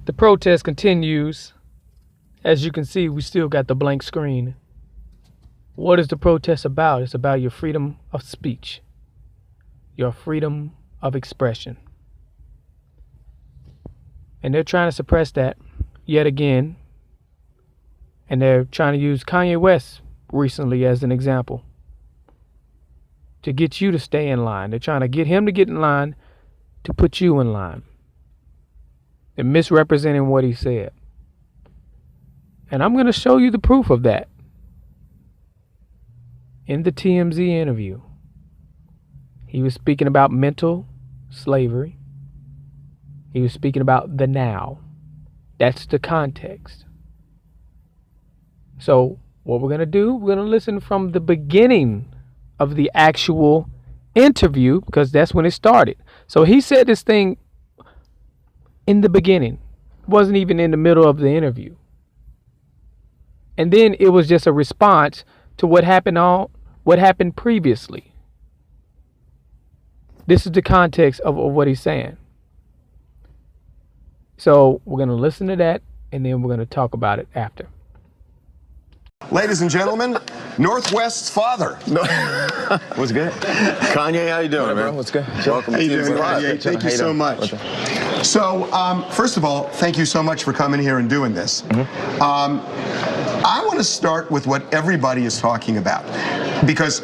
The protest continues. As you can see, we still got the blank screen. What is the protest about? It's about your freedom of speech, your freedom of expression. And they're trying to suppress that yet again. And they're trying to use Kanye West recently as an example to get you to stay in line. They're trying to get him to get in line to put you in line. They're misrepresenting what he said. And I'm going to show you the proof of that in the TMZ interview. He was speaking about mental slavery. He was speaking about the now. That's the context. So what we're going to do, we're going to listen from the beginning of the actual interview, because that's when it started. So he said this thing in the beginning. It wasn't even in the middle of the interview. And then it was just a response to what happened previously. This is the context of what he's saying. So we're going to listen to that, and then we're going to talk about it after. Ladies and gentlemen, Northwest's father. What's good? Kanye, how you doing, man? What's good? Welcome How to you doing, Kanye? Thank you so much. So, first of all, thank you so much for coming here and doing this. I want to start with what everybody is talking about, because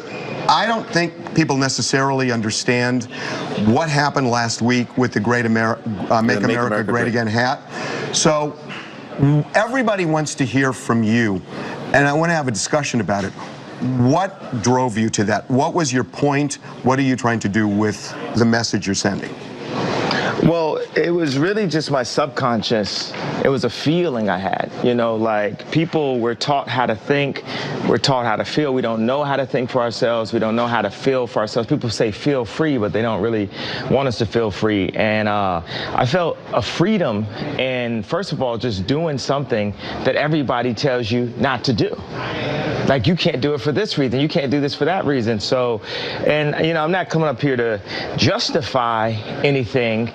I don't think people necessarily understand what happened last week with the Make America Great Again hat. So everybody wants to hear from you, and I want to have a discussion about it. What drove you to that? What was your point? What are you trying to do with the message you're sending? Well, it was really just my subconscious. It was a feeling I had, you know, like people were taught how to think, we're taught how to feel. We don't know how to think for ourselves. We don't know how to feel for ourselves. People say feel free, but they don't really want us to feel free. And I felt a freedom in, first of all, just doing something that everybody tells you not to do. Like, you can't do it for this reason. You can't do this for that reason. So, and, you know, I'm not coming up here to justify anything.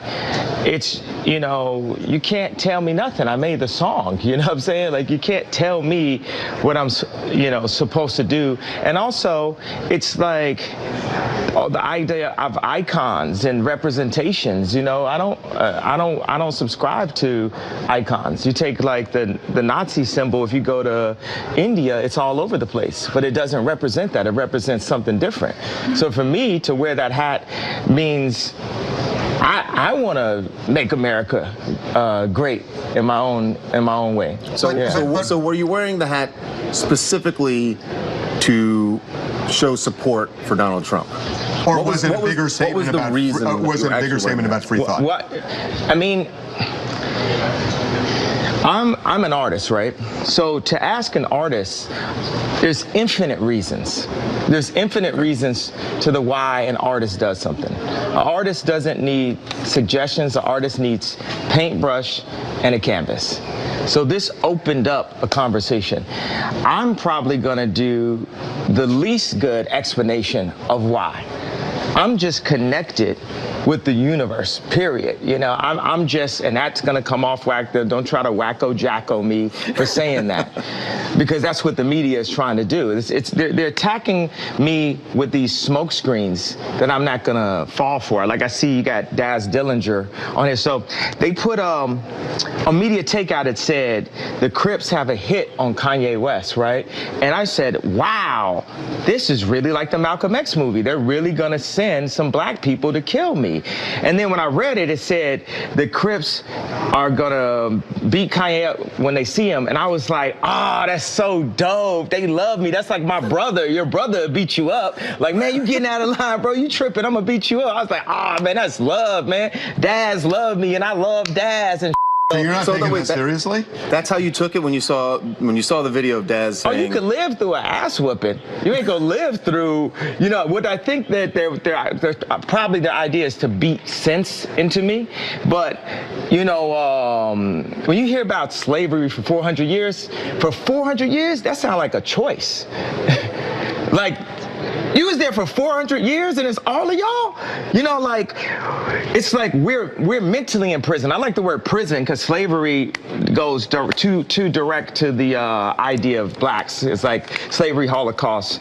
It's, you know, you can't tell me nothing. I made the song, you know what I'm saying? Like, you can't tell me what I'm, you know, supposed to do. And also, it's like the idea of icons and representations. You know, I don't subscribe to icons. You take like the Nazi symbol. If you go to India, it's all over the place, but it doesn't represent that. It represents something different. So for me to wear that hat means I want to make America great in my own way. So, yeah. so were you wearing the hat specifically to show support for Donald Trump? Or was it a bigger statement about free thought? What? I mean, I'm an artist, right? So to ask an artist, there's infinite reasons. There's infinite reasons to the why an artist does something. An artist doesn't need suggestions. An artist needs paintbrush and a canvas. So this opened up a conversation. I'm probably gonna do the least good explanation of why. I'm just connected with the universe, period. You know, I'm just, and that's gonna come off whack. Don't try to wacko-jacko me for saying that, because that's what the media is trying to do. They're attacking me with these smoke screens that I'm not gonna fall for. Like, I see you got Daz Dillinger on here. So they put a media takeout that said the Crips have a hit on Kanye West, right? And I said, wow, this is really like the Malcolm X movie. They're really gonna send some black people to kill me. And then when I read it, it said the Crips are gonna beat Kanye up when they see him. And I was like, oh, that's so dope. They love me. That's like my brother. Your brother beat you up. Like, man, you getting out of line, bro. You tripping. I'm gonna beat you up. I was like, oh, man, that's love, man. Daz loved me, and I love Daz. And so you're not taking this seriously? That's how you took it when you saw the video of Daz saying... Oh, you could live through an ass whooping. You ain't gonna live through, you know, what I think that they're probably the idea is to beat sense into me. But, you know, when you hear about slavery for 400 years, that sounds like a choice. Like, You was there for 400 years and it's all of y'all? You know, like, it's like we're mentally in prison. I like the word prison because slavery goes too direct to the idea of blacks. It's like slavery, Holocaust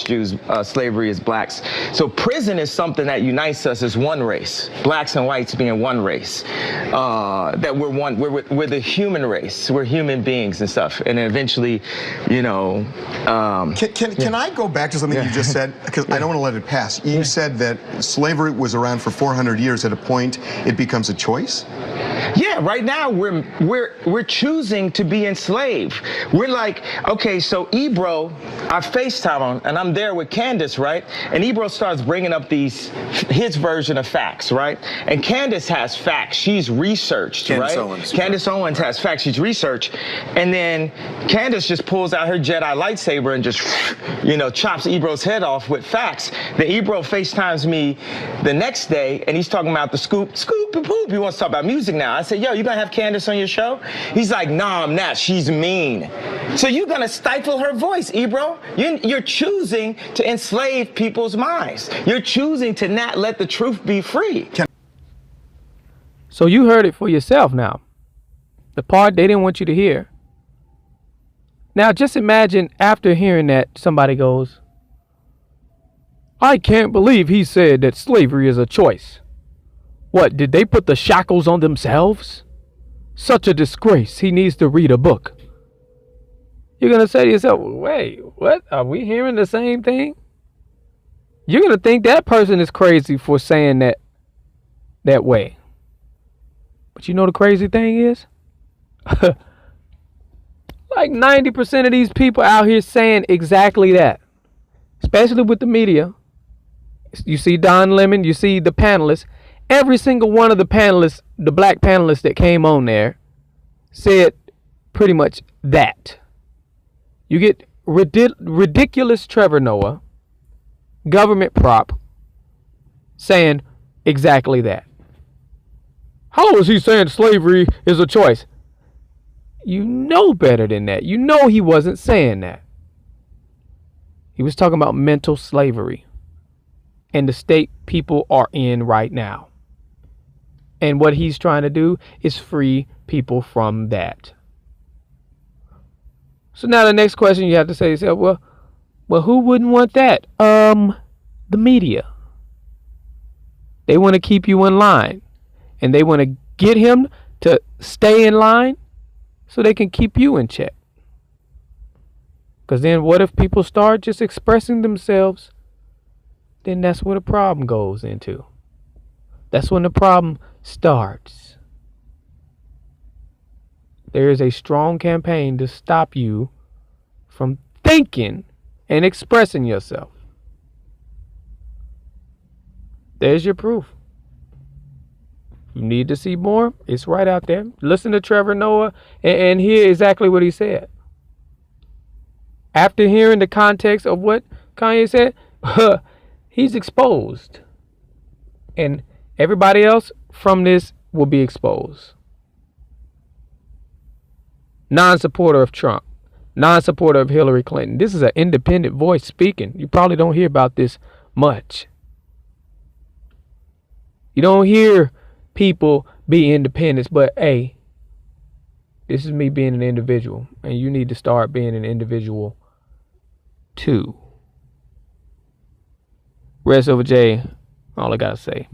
Jews, slavery is blacks. So prison is something that unites us as one race, blacks and whites being one race. That we're one, we're the human race. We're human beings and stuff. And eventually, you know. Can I go back to something you just said? Because I don't want to let it pass. You said that slavery was around for 400 years. At a point, it becomes a choice? Yeah, right now we're choosing to be enslaved. We're like, okay, so Ebro, I FaceTime him, and I'm there with Candace, right? And Ebro starts bringing up his version of facts, right? And Candace has facts. She's researched, right? Candace Owens has facts. She's researched. And then Candace just pulls out her Jedi lightsaber and just, you know, chops Ebro's head off with facts. Then Ebro FaceTimes me the next day, and he's talking about the scoop and poop. He wants to talk about music now. I said, yo, you gonna have Candace on your show? He's like, nah, I'm not. She's mean. So you're gonna stifle her voice, Ebro. You're choosing to enslave people's minds. You're choosing to not let the truth be free. So you heard it for yourself now. The part they didn't want you to hear. Now just imagine after hearing that, somebody goes, I can't believe he said that slavery is a choice. What, did they put the shackles on themselves? Such a disgrace. He needs to read a book. You're going to say to yourself, wait, what? Are we hearing the same thing? You're going to think that person is crazy for saying that way. But you know the crazy thing is? Like 90% of these people out here saying exactly that. Especially with the media. You see Don Lemon, you see the panelists. Every single one of the panelists, the black panelists that came on there, said pretty much that. You get ridiculous Trevor Noah, government prop, saying exactly that. How is he saying slavery is a choice? You know better than that. You know he wasn't saying that. He was talking about mental slavery and the state people are in right now. And what he's trying to do is free people from that. So now the next question you have to say is, well, who wouldn't want that? The media. They want to keep you in line. And they want to get him to stay in line so they can keep you in check. Because then what if people start just expressing themselves? Then that's where the problem goes into. That's when the problem starts. There is a strong campaign to stop you from thinking and expressing yourself. There's your proof. You need to see more? It's right out there. Listen to Trevor Noah and hear exactly what he said. After hearing the context of what Kanye said, he's exposed. And everybody else from this will be exposed. Non-supporter of Trump. Non-supporter of Hillary Clinton. This is an independent voice speaking. You probably don't hear about this much. You don't hear people be independents, but hey, this is me being an individual. And you need to start being an individual too. Redsilverj, all I gotta say.